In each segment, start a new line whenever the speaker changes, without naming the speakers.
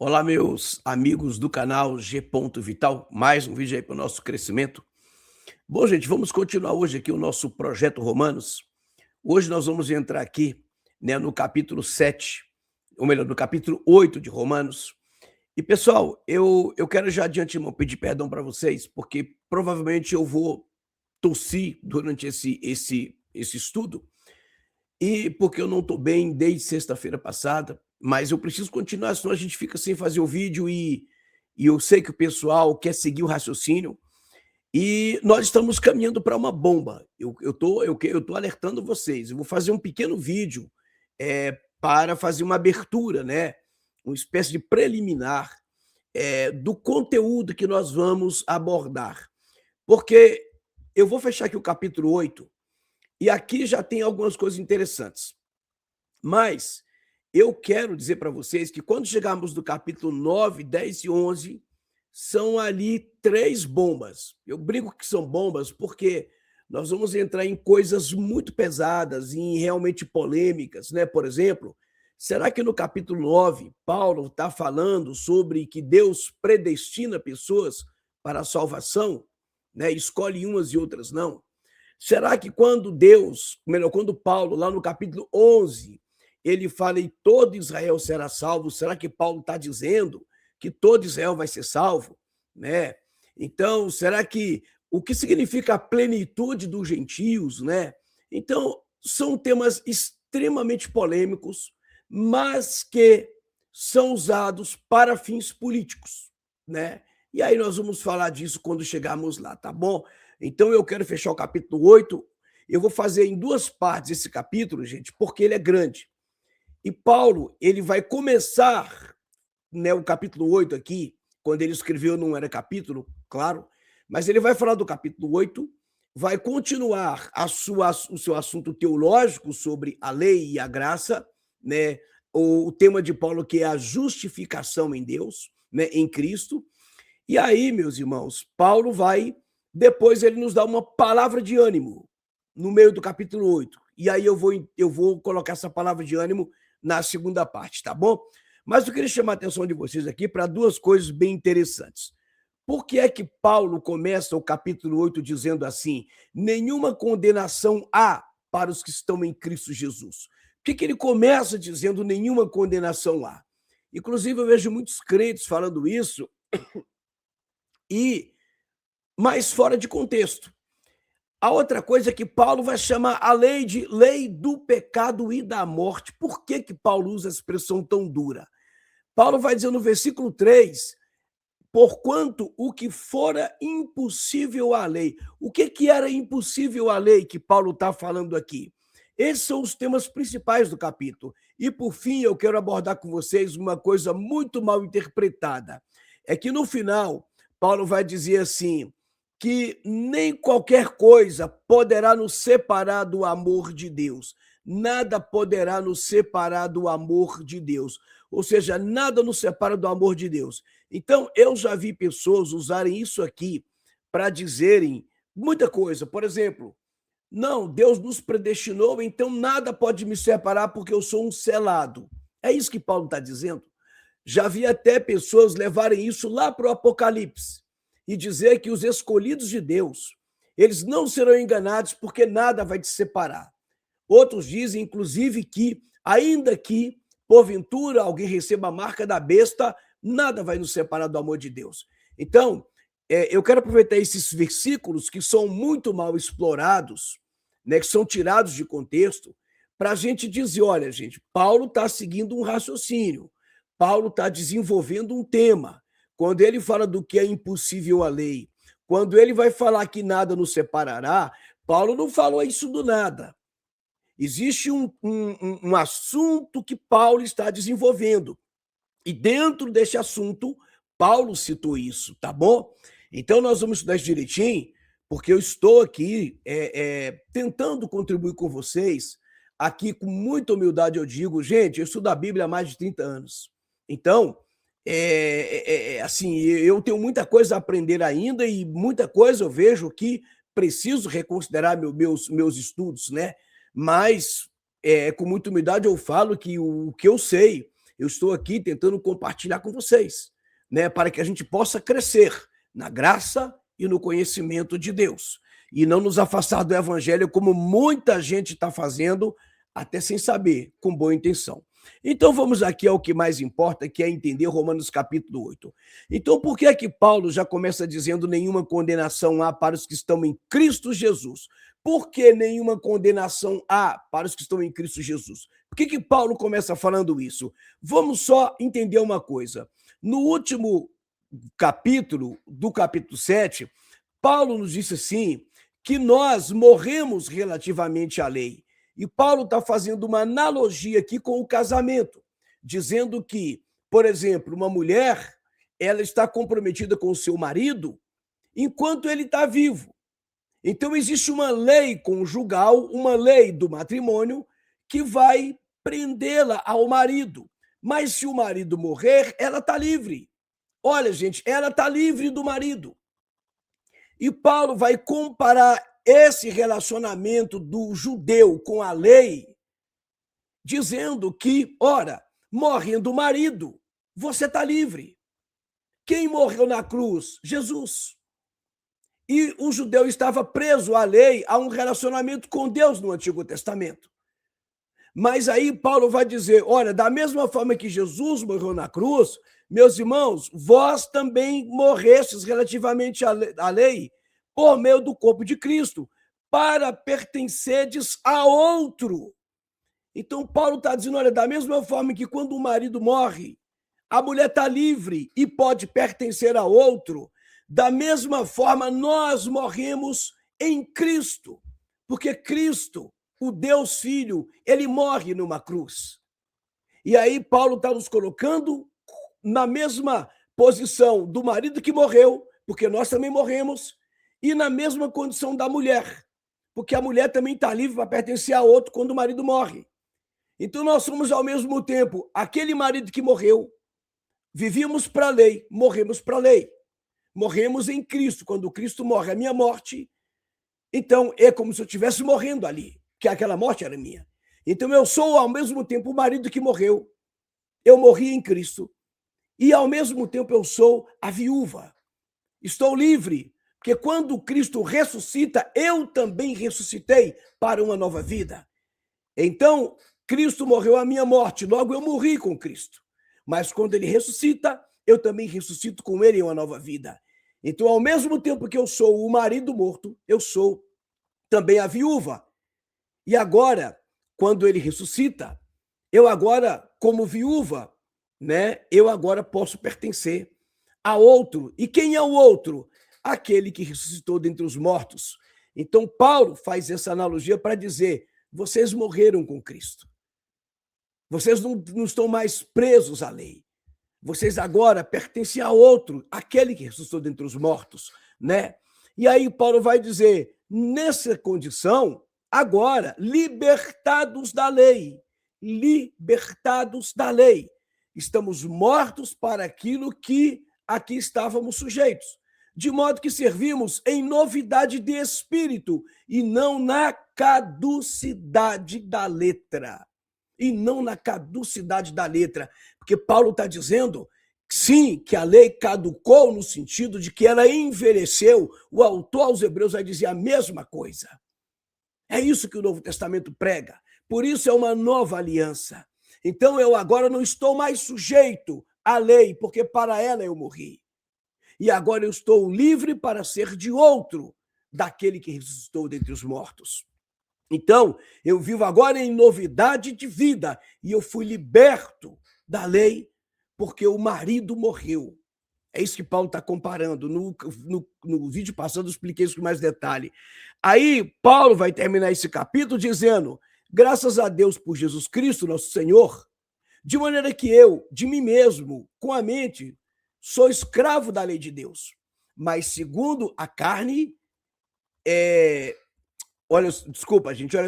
Olá, meus amigos do canal G. Vital, mais um vídeo aí para o nosso crescimento. Bom, gente, vamos continuar hoje aqui o nosso projeto Romanos. Hoje nós vamos entrar aqui, no capítulo 7, ou melhor, no capítulo 8 de Romanos. E, pessoal, eu quero já de antemão pedir perdão para vocês, porque provavelmente eu vou tossir durante esse estudo, e porque eu não estou bem desde sexta-feira passada, mas eu preciso continuar, senão a gente fica sem fazer o vídeo e eu sei que o pessoal quer seguir o raciocínio e nós estamos caminhando para uma bomba. Eu tô alertando vocês. Eu vou fazer um pequeno vídeo para fazer uma abertura, né? Uma espécie de preliminar do conteúdo que nós vamos abordar. Porque eu vou fechar aqui o capítulo 8 e aqui já tem algumas coisas interessantes. Mas eu quero dizer para vocês que quando chegarmos no capítulo 9, 10 e 11, são ali 3 bombas. Eu brinco que são bombas porque nós vamos entrar em coisas muito pesadas, em realmente polêmicas, né? Por exemplo, será que no capítulo 9, Paulo está falando sobre que Deus predestina pessoas para a salvação, né? Escolhe umas e outras não? Será que quando Paulo, lá no capítulo 11, ele fala e todo Israel será salvo, será que Paulo está dizendo que todo Israel vai ser salvo? Né? Então, será que o que significa a plenitude dos gentios? Né? Então, são temas extremamente polêmicos, mas que são usados para fins políticos. Né? E aí nós vamos falar disso quando chegarmos lá, tá bom? Então, eu quero fechar o capítulo 8. Eu vou fazer em 2 partes esse capítulo, gente, porque ele é grande. E Paulo, ele vai começar, né, o capítulo 8 aqui, quando ele escreveu não era capítulo, claro, mas ele vai falar do capítulo 8, vai continuar o seu assunto teológico sobre a lei e a graça, né, o tema de Paulo que é a justificação em Deus, né, em Cristo. E aí, meus irmãos, Paulo depois ele nos dá uma palavra de ânimo no meio do capítulo 8. E aí eu vou colocar essa palavra de ânimo na segunda parte, tá bom? Mas eu queria chamar a atenção de vocês aqui para 2 coisas bem interessantes. Por que é que Paulo começa o capítulo 8 dizendo assim: nenhuma condenação há para os que estão em Cristo Jesus? Por que ele começa dizendo nenhuma condenação há? Inclusive, eu vejo muitos crentes falando isso e mais fora de contexto. A outra coisa é que Paulo vai chamar a lei de lei do pecado e da morte. Por que Paulo usa essa expressão tão dura? Paulo vai dizer no versículo 3, porquanto o que fora impossível à lei. O que era impossível à lei que Paulo está falando aqui? Esses são os temas principais do capítulo. E, por fim, eu quero abordar com vocês uma coisa muito mal interpretada. É que, no final, Paulo vai dizer assim, que nem qualquer coisa poderá nos separar do amor de Deus. Nada poderá nos separar do amor de Deus. Ou seja, nada nos separa do amor de Deus. Então, eu já vi pessoas usarem isso aqui para dizerem muita coisa. Por exemplo, não, Deus nos predestinou, então nada pode me separar porque eu sou um selado. É isso que Paulo está dizendo. Já vi até pessoas levarem isso lá para o Apocalipse e dizer que os escolhidos de Deus, eles não serão enganados porque nada vai te separar. Outros dizem, inclusive, que ainda que, porventura, alguém receba a marca da besta, nada vai nos separar do amor de Deus. Então, eu quero aproveitar esses versículos que são muito mal explorados, né, que são tirados de contexto, para a gente dizer, olha, gente, Paulo está seguindo um raciocínio, Paulo está desenvolvendo um tema. Quando ele fala do que é impossível à lei, quando ele vai falar que nada nos separará, Paulo não falou isso do nada. Existe um assunto que Paulo está desenvolvendo. E dentro desse assunto, Paulo citou isso, tá bom? Então, nós vamos estudar isso direitinho, porque eu estou aqui tentando contribuir com vocês. Aqui, com muita humildade, eu digo, gente, eu estudo a Bíblia há mais de 30 anos. Então, assim, eu tenho muita coisa a aprender ainda e muita coisa eu vejo que preciso reconsiderar meus estudos, né? Mas, com muita humildade, eu falo que o que eu sei eu estou aqui tentando compartilhar com vocês, né, para que a gente possa crescer na graça e no conhecimento de Deus, e não nos afastar do evangelho como muita gente está fazendo, até sem saber, com boa intenção. Então vamos aqui ao que mais importa, que é entender Romanos capítulo 8. Então por que é que Paulo já começa dizendo nenhuma condenação há para os que estão em Cristo Jesus? Por que nenhuma condenação há para os que estão em Cristo Jesus? Por que Paulo começa falando isso? Vamos só entender uma coisa. No último capítulo, do capítulo 7, Paulo nos disse assim, que nós morremos relativamente à lei. E Paulo está fazendo uma analogia aqui com o casamento, dizendo que, por exemplo, uma mulher, ela está comprometida com o seu marido enquanto ele está vivo. Então existe uma lei conjugal, uma lei do matrimônio, que vai prendê-la ao marido. Mas se o marido morrer, ela está livre. Olha, gente, ela está livre do marido. E Paulo vai comparar esse relacionamento do judeu com a lei, dizendo que, ora, morrendo o marido, você está livre. Quem morreu na cruz? Jesus. E o judeu estava preso à lei, a um relacionamento com Deus no Antigo Testamento. Mas aí Paulo vai dizer, olha, da mesma forma que Jesus morreu na cruz, meus irmãos, vós também morrestes relativamente à lei por meio do corpo de Cristo, para pertenceres a outro. Então Paulo está dizendo, olha, da mesma forma que quando o marido morre, a mulher está livre e pode pertencer a outro, da mesma forma nós morremos em Cristo, porque Cristo, o Deus Filho, ele morre numa cruz. E aí Paulo está nos colocando na mesma posição do marido que morreu, porque nós também morremos, e na mesma condição da mulher, porque a mulher também está livre para pertencer a outro quando o marido morre. Então nós somos ao mesmo tempo aquele marido que morreu, vivíamos para a lei, morremos para a lei. Morremos em Cristo. Quando Cristo morre, a minha morte, então é como se eu estivesse morrendo ali, que aquela morte era minha. Então eu sou ao mesmo tempo o marido que morreu, eu morri em Cristo, e ao mesmo tempo eu sou a viúva. Estou livre, porque quando Cristo ressuscita, eu também ressuscitei para uma nova vida. Então, Cristo morreu a minha morte, logo eu morri com Cristo. Mas quando ele ressuscita, eu também ressuscito com ele em uma nova vida. Então, ao mesmo tempo que eu sou o marido morto, eu sou também a viúva. E agora, quando ele ressuscita, eu agora, como viúva, né, eu agora posso pertencer a outro. E quem é o outro? Aquele que ressuscitou dentre os mortos. Então, Paulo faz essa analogia para dizer, vocês morreram com Cristo. Vocês não estão mais presos à lei. Vocês agora pertencem a outro, aquele que ressuscitou dentre os mortos, né? E aí Paulo vai dizer, nessa condição, agora, libertados da lei, estamos mortos para aquilo que aqui estávamos sujeitos, de modo que servimos em novidade de espírito e não na caducidade da letra. Porque Paulo está dizendo, sim, que a lei caducou no sentido de que ela envelheceu. O autor aos Hebreus vai dizer a mesma coisa. É isso que o Novo Testamento prega. Por isso é uma nova aliança. Então eu agora não estou mais sujeito à lei, porque para ela eu morri. E agora eu estou livre para ser de outro, daquele que ressuscitou dentre os mortos. Então, eu vivo agora em novidade de vida e eu fui liberto da lei porque o marido morreu. É isso que Paulo está comparando. No vídeo passado eu expliquei isso com mais detalhe. Aí, Paulo vai terminar esse capítulo dizendo, graças a Deus por Jesus Cristo, nosso Senhor, de maneira que eu, de mim mesmo, com a mente, sou escravo da lei de Deus. Mas segundo a carne, olha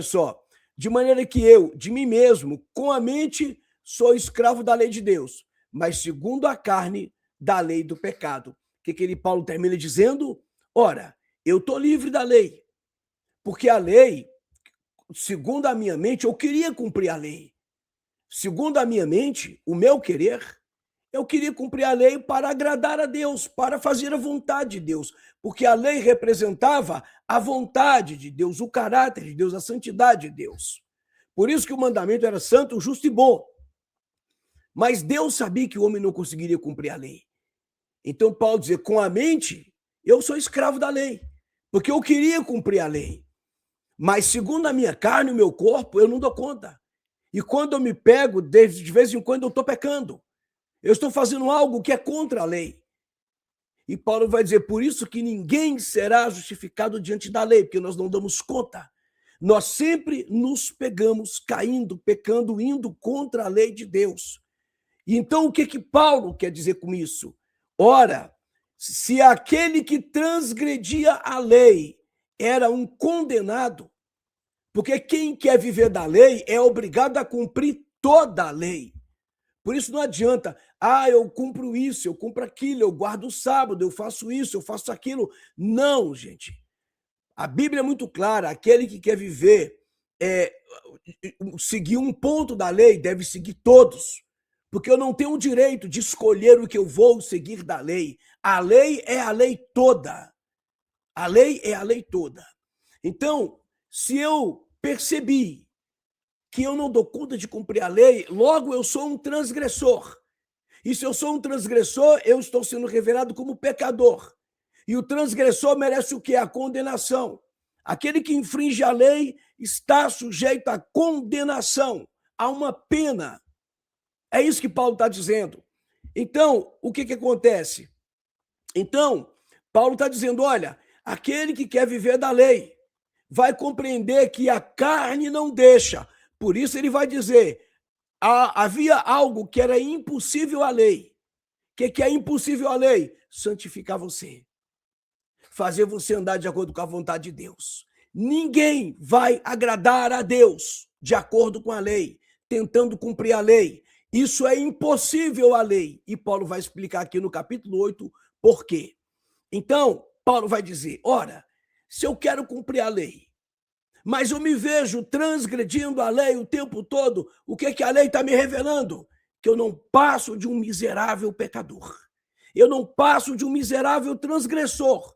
só. De maneira que eu, de mim mesmo, com a mente, sou escravo da lei de Deus, mas segundo a carne, da lei do pecado. O que Paulo termina dizendo? Ora, eu estou livre da lei, porque a lei, segundo a minha mente, eu queria cumprir a lei. segundo a minha mente, o meu querer, eu queria cumprir a lei para agradar a Deus, para fazer a vontade de Deus, porque a lei representava a vontade de Deus, o caráter de Deus, a santidade de Deus. Por isso que o mandamento era santo, justo e bom. Mas Deus sabia que o homem não conseguiria cumprir a lei. Então Paulo dizia, com a mente, eu sou escravo da lei, porque eu queria cumprir a lei. Mas segundo a minha carne e o meu corpo, eu não dou conta. E quando eu me pego, de vez em quando eu estou pecando. Eu estou fazendo algo que é contra a lei. E Paulo vai dizer, por isso que ninguém será justificado diante da lei, porque nós não damos conta. Nós sempre nos pegamos caindo, pecando, indo contra a lei de Deus. E então o que Paulo quer dizer com isso? Ora, se aquele que transgredia a lei era um condenado, porque quem quer viver da lei é obrigado a cumprir toda a lei. Por isso não adianta, eu cumpro isso, eu cumpro aquilo, eu guardo o sábado, eu faço isso, eu faço aquilo. Não, gente. A Bíblia é muito clara, aquele que quer viver, seguir um ponto da lei, deve seguir todos. Porque eu não tenho o direito de escolher o que eu vou seguir da lei. A lei é a lei toda. A lei é a lei toda. Então, se eu percebi que eu não dou conta de cumprir a lei, logo eu sou um transgressor. E se eu sou um transgressor, eu estou sendo revelado como pecador. E o transgressor merece o quê? A condenação. Aquele que infringe a lei está sujeito à condenação, a uma pena. É isso que Paulo está dizendo. Então, o que acontece? Então, Paulo está dizendo, olha, aquele que quer viver da lei vai compreender que a carne não deixa. Por isso ele vai dizer, havia algo que era impossível à lei. O que é impossível à lei? Santificar você. Fazer você andar de acordo com a vontade de Deus. Ninguém vai agradar a Deus de acordo com a lei, tentando cumprir a lei. Isso é impossível à lei. E Paulo vai explicar aqui no capítulo 8 por quê. Então, Paulo vai dizer, ora, se eu quero cumprir a lei, mas eu me vejo transgredindo a lei o tempo todo, o que a lei está me revelando? Que eu não passo de um miserável pecador. Eu não passo de um miserável transgressor.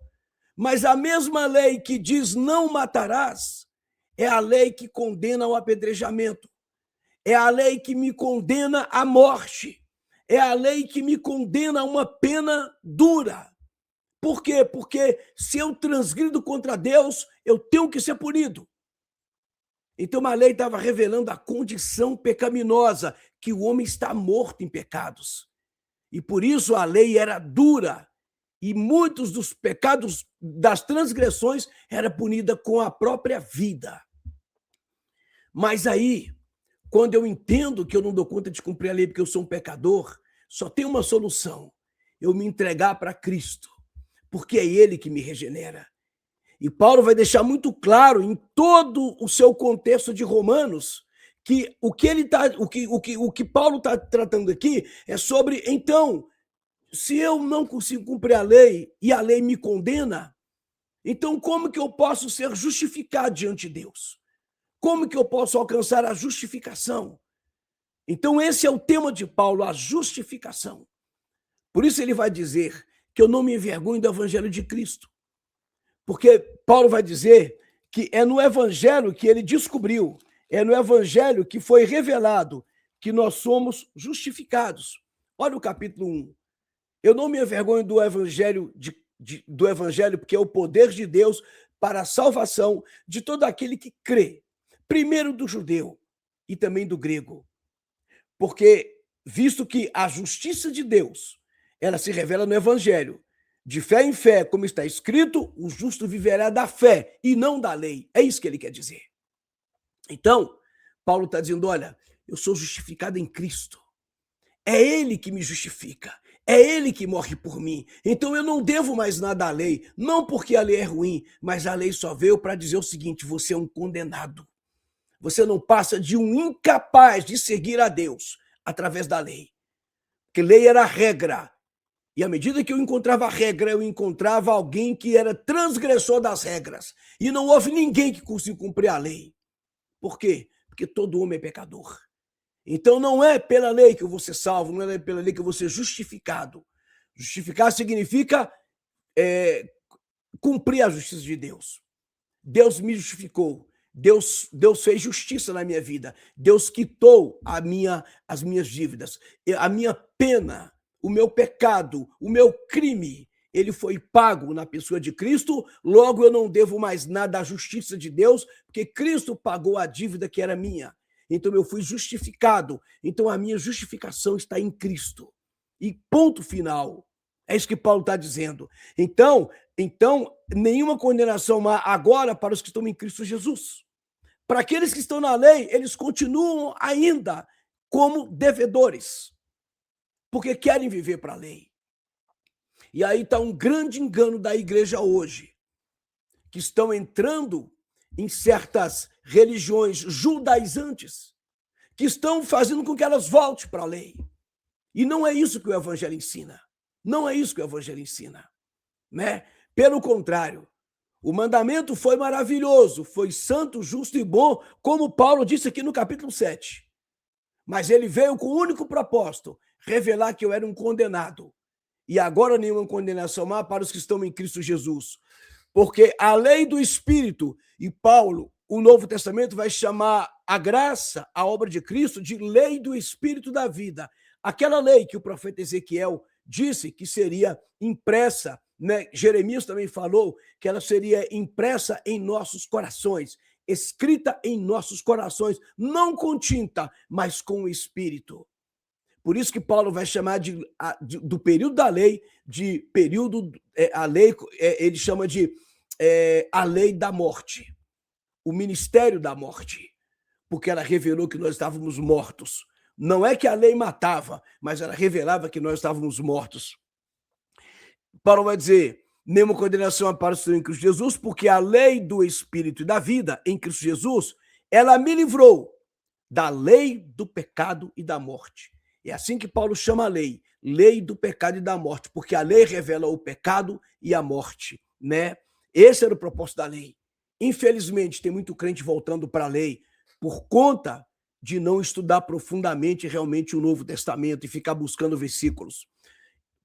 Mas a mesma lei que diz não matarás é a lei que condena ao apedrejamento. É a lei que me condena à morte. É a lei que me condena a uma pena dura. Por quê? Porque se eu transgrido contra Deus, eu tenho que ser punido. Então a lei estava revelando a condição pecaminosa, que o homem está morto em pecados. E por isso a lei era dura. E muitos dos pecados, das transgressões, era punida com a própria vida. Mas aí, quando eu entendo que eu não dou conta de cumprir a lei porque eu sou um pecador, só tem uma solução: eu me entregar para Cristo, porque é Ele que me regenera. E Paulo vai deixar muito claro em todo o seu contexto de Romanos que o que Paulo está tratando aqui é sobre, então, se eu não consigo cumprir a lei e a lei me condena, então como que eu posso ser justificado diante de Deus? Como que eu posso alcançar a justificação? Então esse é o tema de Paulo, a justificação. Por isso ele vai dizer que eu não me envergonho do evangelho de Cristo. Porque Paulo vai dizer que é no evangelho que ele descobriu, é no evangelho que foi revelado que nós somos justificados. Olha o capítulo 1. Eu não me envergonho do evangelho, do evangelho, porque é o poder de Deus para a salvação de todo aquele que crê. Primeiro do judeu e também do grego. Porque, visto que a justiça de Deus, ela se revela no evangelho, de fé em fé, como está escrito, o justo viverá da fé e não da lei. É isso que ele quer dizer. Então, Paulo está dizendo, olha, eu sou justificado em Cristo. É Ele que me justifica. É Ele que morre por mim. Então eu não devo mais nada à lei. Não porque a lei é ruim, mas a lei só veio para dizer o seguinte, você é um condenado. Você não passa de um incapaz de seguir a Deus através da lei. Porque lei era a regra. E à medida que eu encontrava a regra, eu encontrava alguém que era transgressor das regras. E não houve ninguém que conseguiu cumprir a lei. Por quê? Porque todo homem é pecador. Então não é pela lei que eu vou ser salvo, não é pela lei que eu vou ser justificado. Justificar significa cumprir a justiça de Deus. Deus me justificou. Deus fez justiça na minha vida. Deus quitou as minhas dívidas, a minha pena, o meu pecado, o meu crime. Ele foi pago na pessoa de Cristo, logo eu não devo mais nada à justiça de Deus, porque Cristo pagou a dívida que era minha. Então eu fui justificado. Então a minha justificação está em Cristo. E ponto final. É isso que Paulo está dizendo. Então, nenhuma condenação há agora para os que estão em Cristo Jesus. Para aqueles que estão na lei, eles continuam ainda como devedores, porque querem viver para a lei. E aí está um grande engano da igreja hoje, que estão entrando em certas religiões judaizantes, que estão fazendo com que elas voltem para a lei. E não é isso que o evangelho ensina. Não é isso que o evangelho ensina, né? Pelo contrário, o mandamento foi maravilhoso, foi santo, justo e bom, como Paulo disse aqui no capítulo 7. Mas ele veio com o único propósito, revelar que eu era um condenado. E agora nenhuma condenação há para os que estão em Cristo Jesus. Porque a lei do Espírito, e Paulo, o Novo Testamento vai chamar a graça, a obra de Cristo, de lei do Espírito da vida. Aquela lei que o profeta Ezequiel disse que seria impressa, né? Jeremias também falou que ela seria impressa em nossos corações, escrita em nossos corações, não com tinta, mas com o Espírito. Por isso que Paulo vai chamar do período da lei de período, a lei, ele chama de a lei da morte, o ministério da morte, porque ela revelou que nós estávamos mortos. Não é que a lei matava, mas ela revelava que nós estávamos mortos. Paulo vai dizer, nenhuma condenação para os que estão em Cristo Jesus, porque a lei do Espírito e da vida em Cristo Jesus, ela me livrou da lei do pecado e da morte. É assim que Paulo chama a lei, lei do pecado e da morte, porque a lei revela o pecado e a morte, né? Esse era o propósito da lei. Infelizmente, tem muito crente voltando para a lei por conta de não estudar profundamente realmente o Novo Testamento e ficar buscando versículos.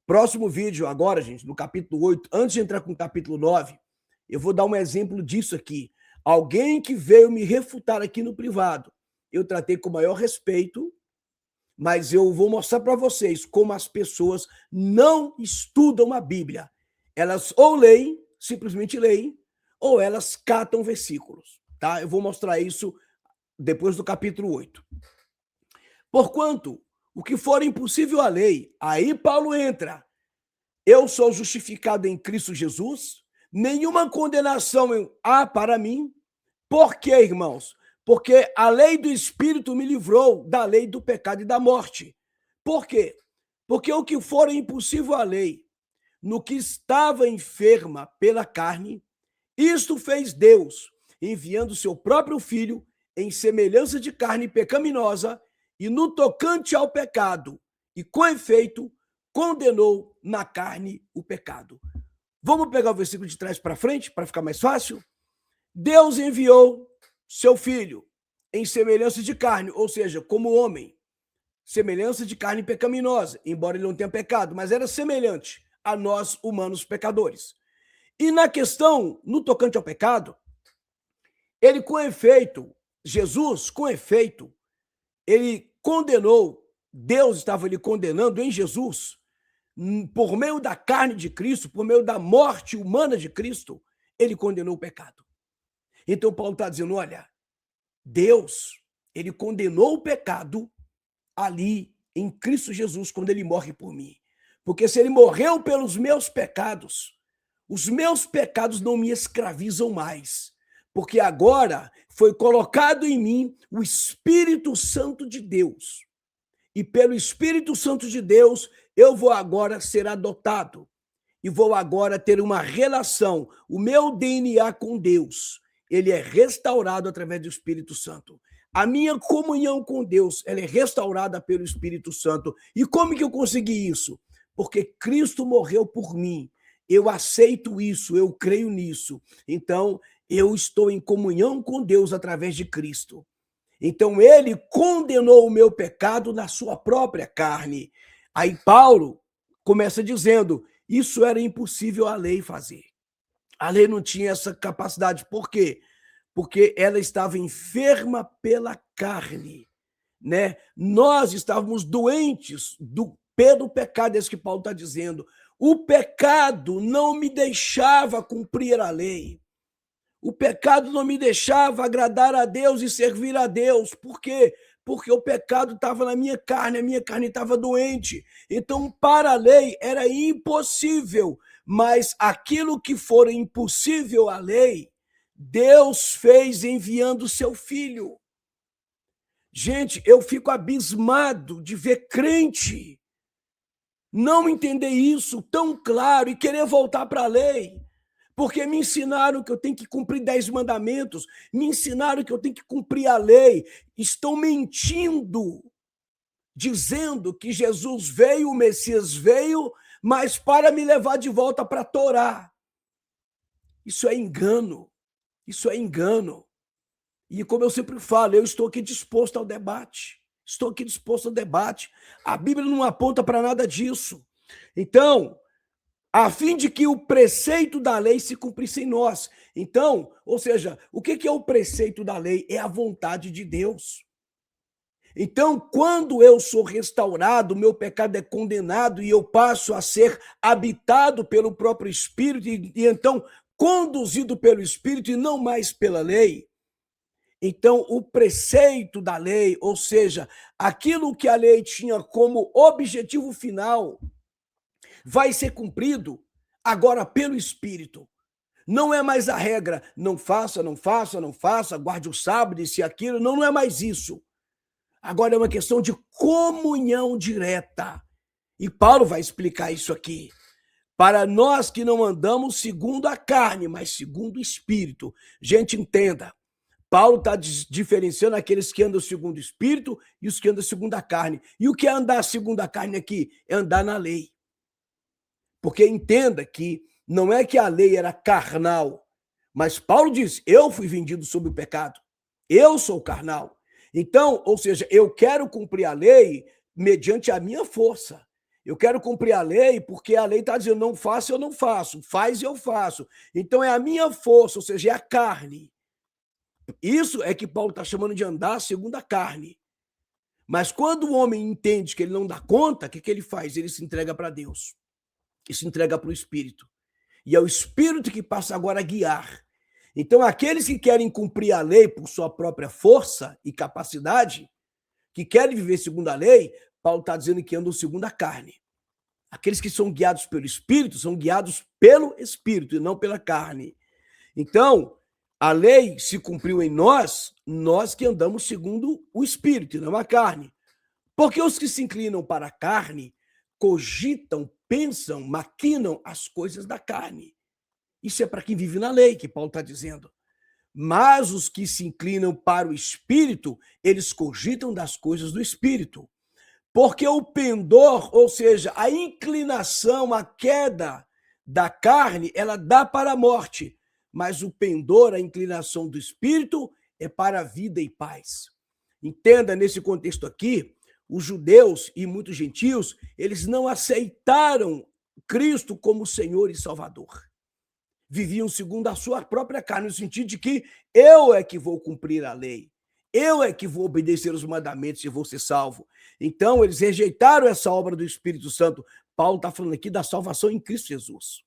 Próximo vídeo agora, gente, no capítulo 8, antes de entrar com o capítulo 9, eu vou dar um exemplo disso aqui. Alguém que veio me refutar aqui no privado, eu tratei com o maior respeito, mas eu vou mostrar para vocês como as pessoas não estudam a Bíblia. Elas ou leem, simplesmente leem, ou elas catam versículos, tá? Eu vou mostrar isso depois do capítulo 8. Porquanto, o que for impossível à lei, aí Paulo entra. Eu sou justificado em Cristo Jesus, nenhuma condenação há para mim. Por quê, irmãos? Porque a lei do Espírito me livrou da lei do pecado e da morte. Por quê? Porque o que for impossível à lei, no que estava enferma pela carne, isto fez Deus, enviando seu próprio Filho em semelhança de carne pecaminosa, e no tocante ao pecado, e com efeito, condenou na carne o pecado. Vamos pegar o versículo de trás para frente, para ficar mais fácil? Deus enviou seu Filho em semelhança de carne, ou seja, como homem, semelhança de carne pecaminosa, embora ele não tenha pecado, mas era semelhante a nós, humanos pecadores. E na questão, no tocante ao pecado, ele com efeito, Jesus, com efeito, ele condenou, Deus estava lhe condenando em Jesus, por meio da carne de Cristo, por meio da morte humana de Cristo, ele condenou o pecado. Então Paulo está dizendo, olha, Deus, ele condenou o pecado ali em Cristo Jesus, quando ele morre por mim. Porque se ele morreu pelos meus pecados, os meus pecados não me escravizam mais. Porque agora foi colocado em mim o Espírito Santo de Deus. E pelo Espírito Santo de Deus, eu vou agora ser adotado. E vou agora ter uma relação, o meu DNA com Deus, ele é restaurado através do Espírito Santo. A minha comunhão com Deus, ela é restaurada pelo Espírito Santo. E como que eu consegui isso? Porque Cristo morreu por mim. Eu aceito isso, eu creio nisso. Então, eu estou em comunhão com Deus através de Cristo. Então ele condenou o meu pecado na sua própria carne. Aí Paulo começa dizendo: isso era impossível a lei fazer. A lei não tinha essa capacidade. Por quê? Porque ela estava enferma pela carne, né? Nós estávamos doentes pelo pecado, é isso que Paulo está dizendo. O pecado não me deixava cumprir a lei. O pecado não me deixava agradar a Deus e servir a Deus. Por quê? Porque o pecado estava na minha carne, a minha carne estava doente. Então, para a lei era impossível, mas aquilo que for impossível à lei, Deus fez enviando o seu filho. Gente, eu fico abismado de ver crente não entender isso tão claro e querer voltar para a lei. Porque me ensinaram que eu tenho que cumprir 10 mandamentos, me ensinaram que eu tenho que cumprir a lei. Estão mentindo, dizendo que Jesus veio, o Messias veio, mas para me levar de volta para a Torá. Isso é engano, isso é engano. E como eu sempre falo, eu estou aqui disposto ao debate. Estou aqui disposto ao debate. A Bíblia não aponta para nada disso. Então, a fim de que o preceito da lei se cumprisse em nós. Então, ou seja, o que é o preceito da lei? É a vontade de Deus. Então, quando eu sou restaurado, meu pecado é condenado e eu passo a ser habitado pelo próprio Espírito e então conduzido pelo Espírito e não mais pela lei. Então, o preceito da lei, ou seja, aquilo que a lei tinha como objetivo final, vai ser cumprido agora pelo Espírito. Não é mais a regra, não faça, não faça, não faça, guarde o sábado, isso e aquilo, não é mais isso. Agora é uma questão de comunhão direta. E Paulo vai explicar isso aqui. Para nós que não andamos segundo a carne, mas segundo o Espírito. Gente, entenda. Paulo está diferenciando aqueles que andam segundo o Espírito e os que andam segundo a carne. E o que é andar segundo a carne aqui? É andar na lei. Porque entenda que não é que a lei era carnal, mas Paulo diz, eu fui vendido sob o pecado. Eu sou carnal. Então, ou seja, eu quero cumprir a lei mediante a minha força. Eu quero cumprir a lei porque a lei está dizendo, não faça, eu não faço. Faz, eu faço. Então, é a minha força, ou seja, é a carne. Isso é que Paulo está chamando de andar segundo a carne. Mas quando o homem entende que ele não dá conta, o que ele faz? Ele se entrega para Deus. E se entrega para o Espírito. E é o Espírito que passa agora a guiar. Então, aqueles que querem cumprir a lei por sua própria força e capacidade, que querem viver segundo a lei, Paulo está dizendo que andam segundo a carne. Aqueles que são guiados pelo Espírito são guiados pelo Espírito e não pela carne. Então, a lei se cumpriu em nós, nós que andamos segundo o Espírito e não a carne. Porque os que se inclinam para a carne cogitam, pensam, maquinam as coisas da carne. Isso é para quem vive na lei, que Paulo está dizendo. Mas os que se inclinam para o Espírito, eles cogitam das coisas do Espírito. Porque o pendor, ou seja, a inclinação, a queda da carne, ela dá para a morte. Mas o pendor, a inclinação do Espírito, é para a vida e paz. Entenda, nesse contexto aqui, os judeus e muitos gentios, eles não aceitaram Cristo como Senhor e Salvador. Viviam segundo a sua própria carne, no sentido de que eu é que vou cumprir a lei, eu é que vou obedecer os mandamentos e vou ser salvo. Então, eles rejeitaram essa obra do Espírito Santo. Paulo está falando aqui da salvação em Cristo Jesus.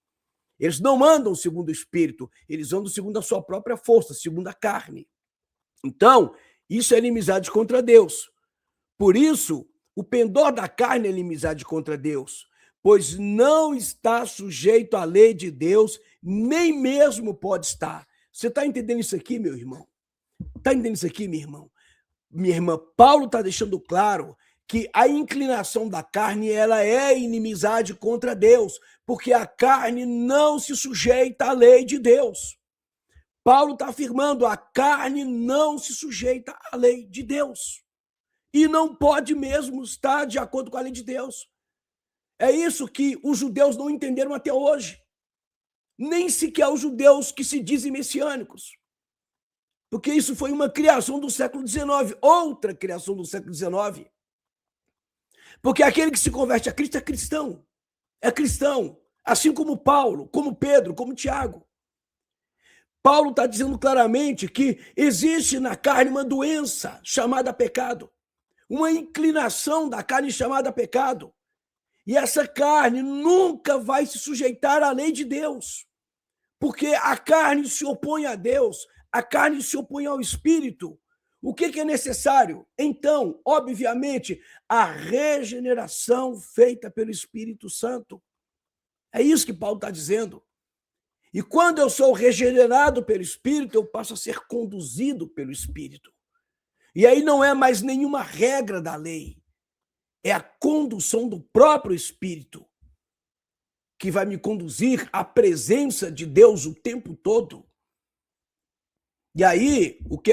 Eles não andam segundo o Espírito, eles andam segundo a sua própria força, segundo a carne. Então, isso é inimizade contra Deus. Por isso, o pendor da carne é inimizade contra Deus, pois não está sujeito à lei de Deus, nem mesmo pode estar. Você está entendendo isso aqui, meu irmão? Está entendendo isso aqui, minha irmã? Minha irmã, Paulo está deixando claro que a inclinação da carne ela é inimizade contra Deus, porque a carne não se sujeita à lei de Deus. Paulo está afirmando a carne não se sujeita à lei de Deus. E não pode mesmo estar de acordo com a lei de Deus. É isso que os judeus não entenderam até hoje. Nem sequer os judeus que se dizem messiânicos. Porque isso foi uma criação do século XIX, outra criação do século XIX. Porque aquele que se converte a Cristo é cristão, assim como Paulo, como Pedro, como Tiago. Paulo está dizendo claramente que existe na carne uma doença chamada pecado, uma inclinação da carne chamada pecado. E essa carne nunca vai se sujeitar à lei de Deus, porque a carne se opõe a Deus, a carne se opõe ao Espírito. O que é necessário? Então, obviamente, a regeneração feita pelo Espírito Santo. É isso que Paulo está dizendo. E quando eu sou regenerado pelo Espírito, eu passo a ser conduzido pelo Espírito. E aí não é mais nenhuma regra da lei, é a condução do próprio Espírito que vai me conduzir à presença de Deus o tempo todo. E aí, o que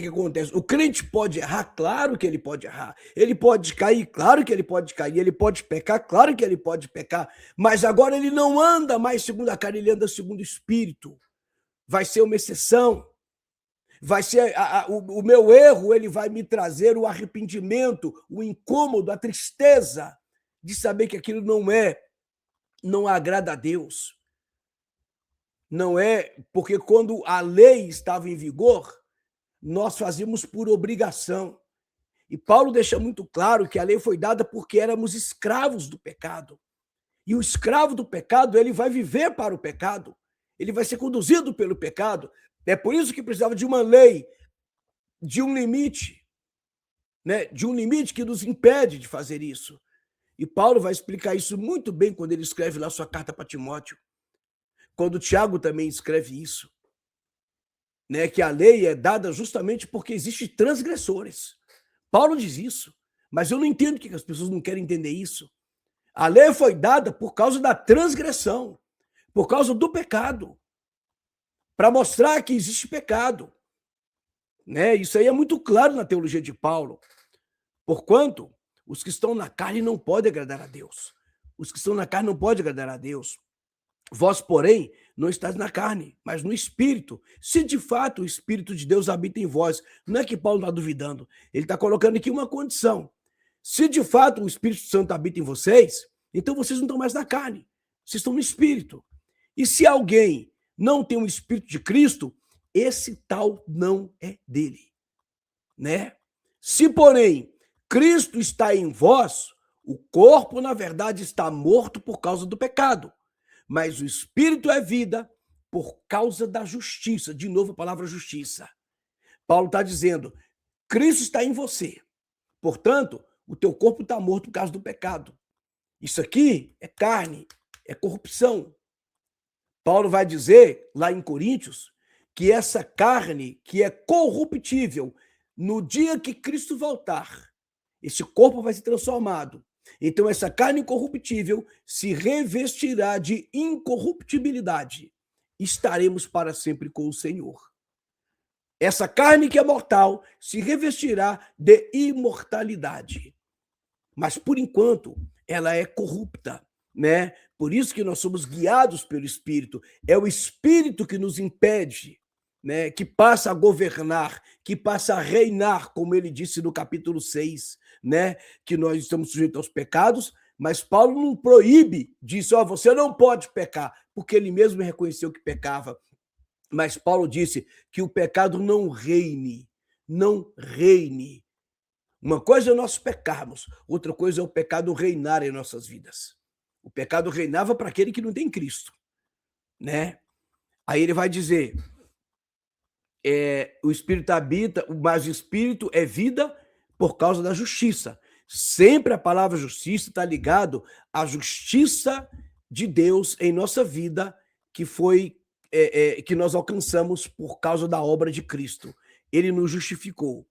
acontece? O crente pode errar? Claro que ele pode errar. Ele pode cair? Claro que ele pode cair. Ele pode pecar? Claro que ele pode pecar. Mas agora ele não anda mais segundo a carne, ele anda segundo o Espírito. Vai ser uma exceção. Vai ser o meu erro, ele vai me trazer o arrependimento, o incômodo, a tristeza de saber que aquilo não agrada a Deus. Não é porque quando a lei estava em vigor, nós fazíamos por obrigação. E Paulo deixa muito claro que a lei foi dada porque éramos escravos do pecado. E o escravo do pecado, ele vai viver para o pecado. Ele vai ser conduzido pelo pecado. É por isso que precisava de uma lei, de um limite, né? De um limite que nos impede de fazer isso. E Paulo vai explicar isso muito bem quando ele escreve lá sua carta para Timóteo. Quando Tiago também escreve isso, né, que a lei é dada justamente porque existem transgressores. Paulo diz isso, mas eu não entendo que as pessoas não querem entender isso. A lei foi dada por causa da transgressão, por causa do pecado, para mostrar que existe pecado. Né? Isso aí é muito claro na teologia de Paulo. Porquanto, os que estão na carne não podem agradar a Deus. Os que estão na carne não podem agradar a Deus. Vós, porém, não estáis na carne, mas no Espírito. Se de fato o Espírito de Deus habita em vós, não é que Paulo está duvidando, ele está colocando aqui uma condição. Se de fato o Espírito Santo habita em vocês, então vocês não estão mais na carne, vocês estão no Espírito. E se alguém não tem o Espírito de Cristo, esse tal não é dele. Né? Se, porém, Cristo está em vós, o corpo, na verdade, está morto por causa do pecado. Mas o Espírito é vida por causa da justiça. De novo a palavra justiça. Paulo está dizendo, Cristo está em você. Portanto, o teu corpo está morto por causa do pecado. Isso aqui é carne, é corrupção. Paulo vai dizer, lá em Coríntios, que essa carne que é corruptível, no dia que Cristo voltar, esse corpo vai ser transformado. Então, essa carne incorruptível se revestirá de incorruptibilidade. Estaremos para sempre com o Senhor. Essa carne que é mortal se revestirá de imortalidade. Mas, por enquanto, ela é corrupta, né? Por isso que nós somos guiados pelo Espírito. É o Espírito que nos impede, né? Que passa a governar, que passa a reinar, como ele disse no capítulo 6, né? Que nós estamos sujeitos aos pecados, mas Paulo não proíbe disso, você não pode pecar, porque ele mesmo reconheceu que pecava. Mas Paulo disse que o pecado não reine, não reine. Uma coisa é nós pecarmos, outra coisa é o pecado reinar em nossas vidas. O pecado reinava para aquele que não tem Cristo, né? Aí ele vai dizer, o Espírito habita, mas o Espírito é vida por causa da justiça. Sempre a palavra justiça está ligado à justiça de Deus em nossa vida, que foi que nós alcançamos por causa da obra de Cristo. Ele nos justificou.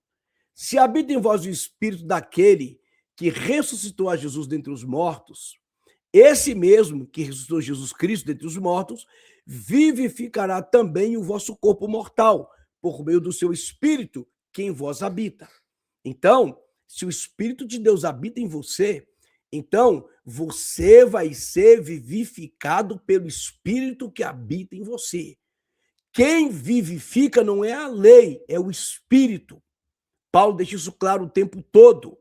Se habita em vós o Espírito daquele que ressuscitou a Jesus dentre os mortos, esse mesmo que ressuscitou Jesus Cristo dentre os mortos, vivificará também o vosso corpo mortal, por meio do seu Espírito que em vós habita. Então, se o Espírito de Deus habita em você, então você vai ser vivificado pelo Espírito que habita em você. Quem vivifica não é a lei, é o Espírito. Paulo deixa isso claro o tempo todo.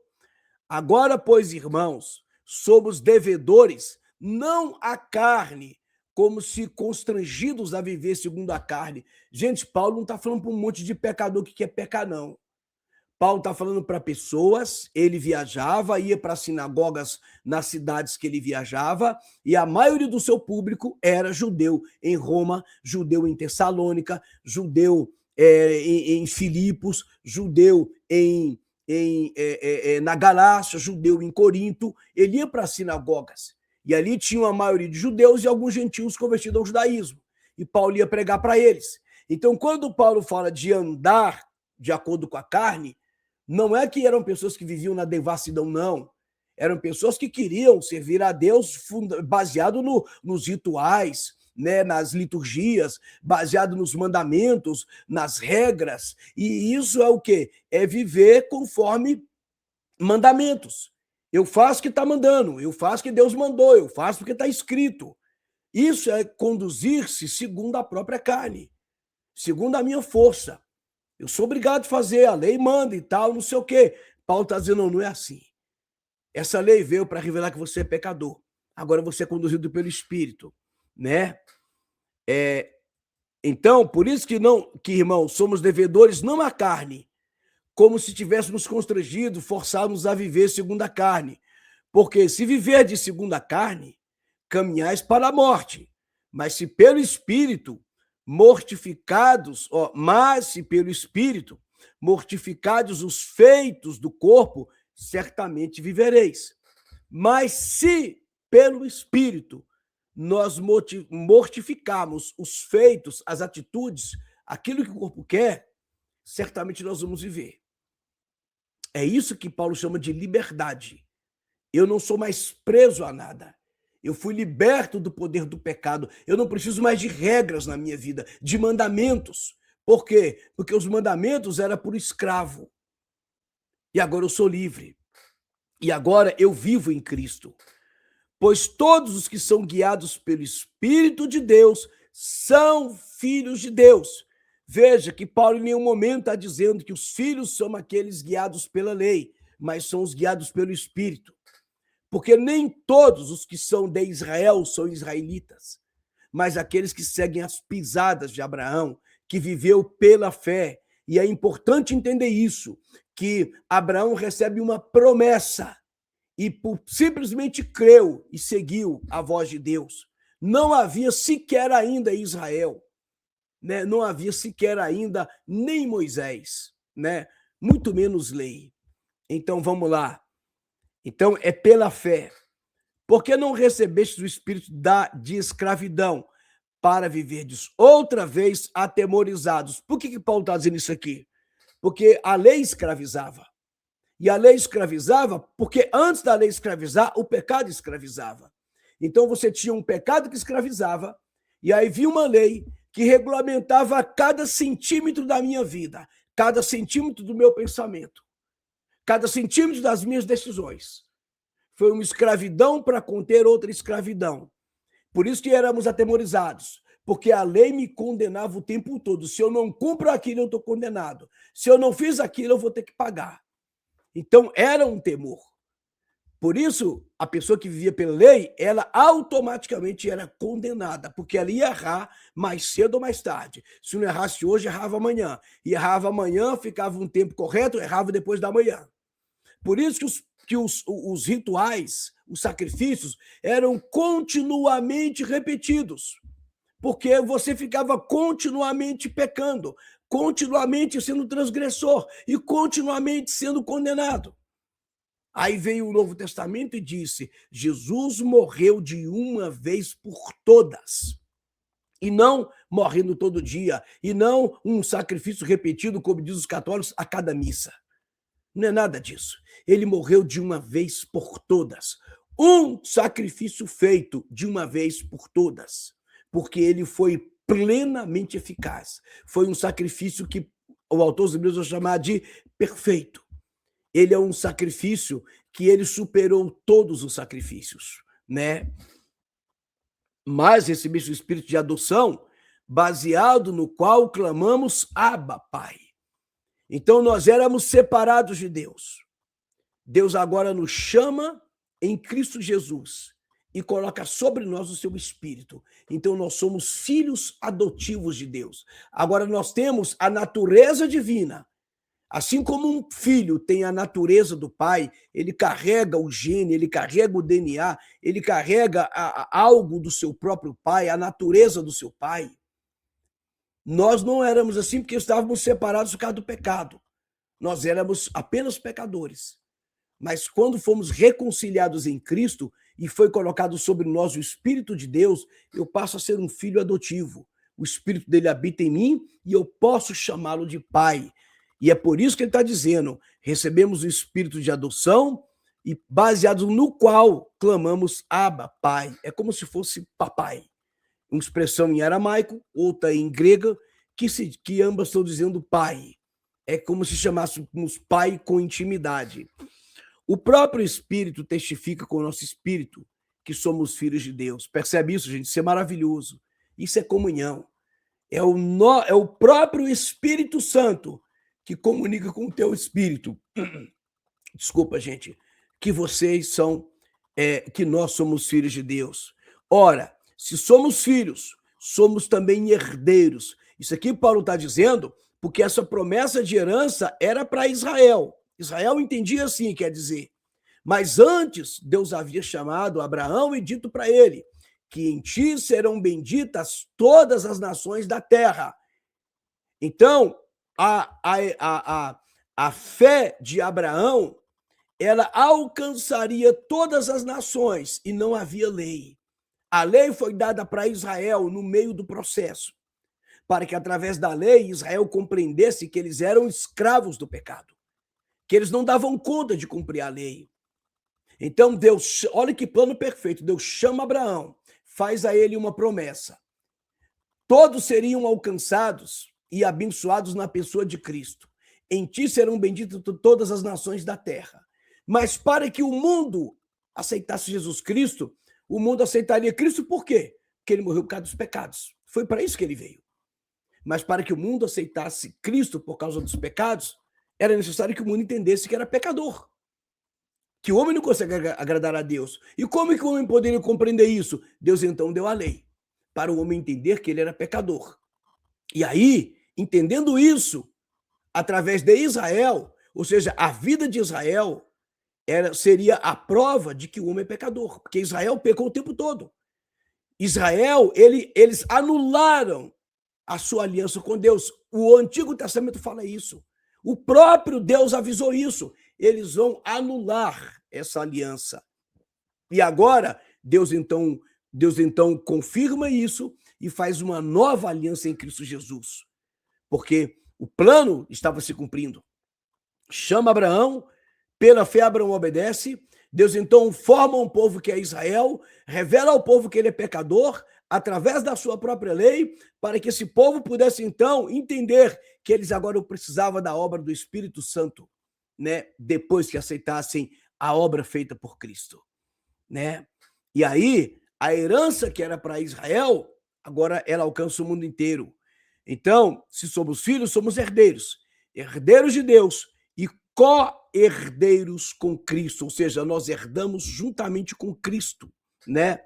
Agora, pois, irmãos, somos devedores, não à carne, como se constrangidos a viver segundo a carne. Gente, Paulo não está falando para um monte de pecador que quer pecar, não. Paulo está falando para pessoas, ele viajava, ia para sinagogas nas cidades que ele viajava, e a maioria do seu público era judeu em Roma, judeu em Tessalônica, judeu em Filipos, judeu na Galácia, judeu em Corinto. Ele ia para as sinagogas, e ali tinha uma maioria de judeus e alguns gentios convertidos ao judaísmo, e Paulo ia pregar para eles. Então, quando Paulo fala de andar de acordo com a carne, não é que eram pessoas que viviam na devassidão, não. Eram pessoas que queriam servir a Deus baseado nos rituais, né, nas liturgias, baseado nos mandamentos, nas regras. E isso é o quê? É viver conforme mandamentos. Eu faço o que está mandando, eu faço o que Deus mandou, eu faço porque está escrito. Isso é conduzir-se segundo a própria carne, segundo a minha força. Eu sou obrigado a fazer, a lei manda e tal, não sei o quê. Paulo está dizendo, não, não é assim. Essa lei veio para revelar que você é pecador. Agora você é conduzido pelo Espírito, né? Então, por isso que, irmãos, somos devedores não à carne, como se tivéssemos constrangido, forçados a viver segundo a carne. Porque se viver de segundo a carne, caminhais para a morte. Mas se pelo Espírito mortificados, mas se pelo Espírito mortificados os feitos do corpo, certamente vivereis. Mas se pelo Espírito nós mortificarmos os feitos, as atitudes, aquilo que o corpo quer, certamente nós vamos viver. É isso que Paulo chama de liberdade. Eu não sou mais preso a nada. Eu fui liberto do poder do pecado. Eu não preciso mais de regras na minha vida, de mandamentos. Por quê? Porque os mandamentos eram por escravo. E agora eu sou livre. E agora eu vivo em Cristo. Pois todos os que são guiados pelo Espírito de Deus são filhos de Deus. Veja que Paulo em nenhum momento está dizendo que os filhos são aqueles guiados pela lei, mas são os guiados pelo Espírito. Porque nem todos os que são de Israel são israelitas, mas aqueles que seguem as pisadas de Abraão, que viveu pela fé. E é importante entender isso, que Abraão recebe uma promessa e simplesmente creu e seguiu a voz de Deus. Não havia sequer ainda Israel, né? Não havia sequer ainda nem Moisés, né? Muito menos lei. Então vamos lá. Então, é pela fé. Porque não recebestes o espírito de escravidão para viverdes outra vez atemorizados. Por que Paulo está dizendo isso aqui? Porque a lei escravizava. E a lei escravizava porque antes da lei escravizar, o pecado escravizava. Então, você tinha um pecado que escravizava, e aí vinha uma lei que regulamentava cada centímetro da minha vida, cada centímetro do meu pensamento, cada centímetro das minhas decisões. Foi uma escravidão para conter outra escravidão. Por isso que éramos atemorizados, porque a lei me condenava o tempo todo. Se eu não cumpro aquilo, eu estou condenado. Se eu não fiz aquilo, eu vou ter que pagar. Então, era um temor. Por isso, a pessoa que vivia pela lei, ela automaticamente era condenada, porque ela ia errar mais cedo ou mais tarde. Se não errasse hoje, errava amanhã. E errava amanhã, ficava um tempo correto, errava depois da manhã. Por isso que os rituais, os sacrifícios, eram continuamente repetidos, porque você ficava continuamente pecando, continuamente sendo transgressor e continuamente sendo condenado. Aí veio o Novo Testamento e disse: Jesus morreu de uma vez por todas. E não morrendo todo dia, e não um sacrifício repetido, como diz os católicos, a cada missa. Não é nada disso. Ele morreu de uma vez por todas. Um sacrifício feito de uma vez por todas. Porque ele foi plenamente eficaz. Foi um sacrifício que o autor dos Hebreus vai chamar de perfeito. Ele é um sacrifício que ele superou todos os sacrifícios, né? Mas recebeste o espírito de adoção, baseado no qual clamamos Abba, Pai. Então nós éramos separados de Deus. Deus agora nos chama em Cristo Jesus e coloca sobre nós o seu Espírito. Então nós somos filhos adotivos de Deus. Agora nós temos a natureza divina. Assim como um filho tem a natureza do pai, ele carrega o gene, ele carrega o DNA, ele carrega algo do seu próprio pai, a natureza do seu pai. Nós não éramos assim porque estávamos separados por causa do pecado. Nós éramos apenas pecadores. Mas quando fomos reconciliados em Cristo e foi colocado sobre nós o Espírito de Deus, eu passo a ser um filho adotivo. O Espírito dele habita em mim e eu posso chamá-lo de pai. E é por isso que ele está dizendo, recebemos o Espírito de adoção e baseado no qual clamamos Abba, Pai. É como se fosse papai. Uma expressão em aramaico, outra em grega, que ambas estão dizendo pai. É como se chamássemos pai com intimidade. O próprio Espírito testifica com o nosso espírito que somos filhos de Deus. Percebe isso, gente? Isso é maravilhoso. Isso é comunhão. É o próprio Espírito Santo que comunica com o teu espírito. Desculpa, gente. Que vocês são, que nós somos filhos de Deus. Ora, se somos filhos, somos também herdeiros. Isso aqui Paulo está dizendo porque essa promessa de herança era para Israel. Israel entendia assim, quer dizer. Mas antes, Deus havia chamado Abraão e dito para ele que em ti serão benditas todas as nações da terra. Então, a fé de Abraão, ela alcançaria todas as nações e não havia lei. A lei foi dada para Israel no meio do processo, para que através da lei Israel compreendesse que eles eram escravos do pecado, que eles não davam conta de cumprir a lei. Então Deus, olha que plano perfeito, Deus chama Abraão, faz a ele uma promessa. Todos seriam alcançados e abençoados na pessoa de Cristo. Em ti serão benditas todas as nações da terra. Mas para que o mundo aceitasse Jesus Cristo, o mundo aceitaria Cristo por quê? Porque ele morreu por causa dos pecados. Foi para isso que ele veio. Mas para que o mundo aceitasse Cristo por causa dos pecados, era necessário que o mundo entendesse que era pecador. Que o homem não consegue agradar a Deus. E como é que o homem poderia compreender isso? Deus então deu a lei, para o homem entender que ele era pecador. E aí, entendendo isso, através de Israel, ou seja, a vida de Israel seria a prova de que o homem é pecador, porque Israel pecou o tempo todo. Israel, eles anularam a sua aliança com Deus. O Antigo Testamento fala isso. O próprio Deus avisou isso. Eles vão anular essa aliança. E agora, Deus então confirma isso e faz uma nova aliança em Cristo Jesus. Porque o plano estava se cumprindo. Chama Abraão, pela fé Abraão obedece, Deus então forma um povo que é Israel, revela ao povo que ele é pecador, através da sua própria lei, para que esse povo pudesse então entender que eles agora precisavam da obra do Espírito Santo, né? Depois que aceitassem a obra feita por Cristo, né? E aí, a herança que era para Israel, agora ela alcança o mundo inteiro. Então, se somos filhos, somos herdeiros. Herdeiros de Deus e co-herdeiros com Cristo. Ou seja, nós herdamos juntamente com Cristo, né?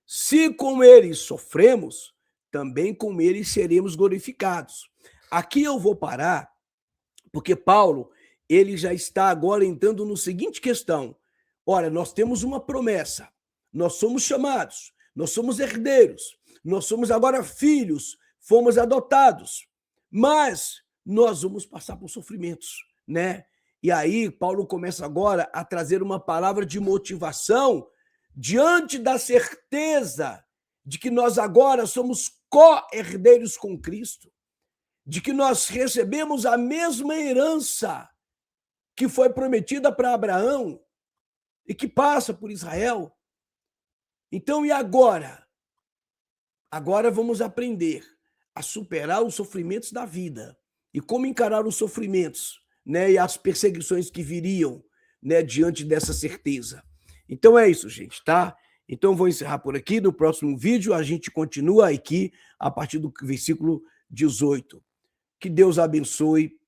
Se com ele sofremos, também com ele seremos glorificados. Aqui eu vou parar, porque Paulo, ele já está agora entrando na seguinte questão. Olha, nós temos uma promessa. Nós somos chamados, nós somos herdeiros, nós somos agora filhos, fomos adotados, mas nós vamos passar por sofrimentos, né? E aí Paulo começa agora a trazer uma palavra de motivação diante da certeza de que nós agora somos co-herdeiros com Cristo, de que nós recebemos a mesma herança que foi prometida para Abraão e que passa por Israel. Então, e agora? Agora vamos aprender a superar os sofrimentos da vida e como encarar os sofrimentos, né, e as perseguições que viriam, né, diante dessa certeza. Então é isso, gente, tá? Então, vou encerrar por aqui. No próximo vídeo, a gente continua aqui a partir do versículo 18. Que Deus abençoe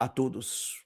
a todos.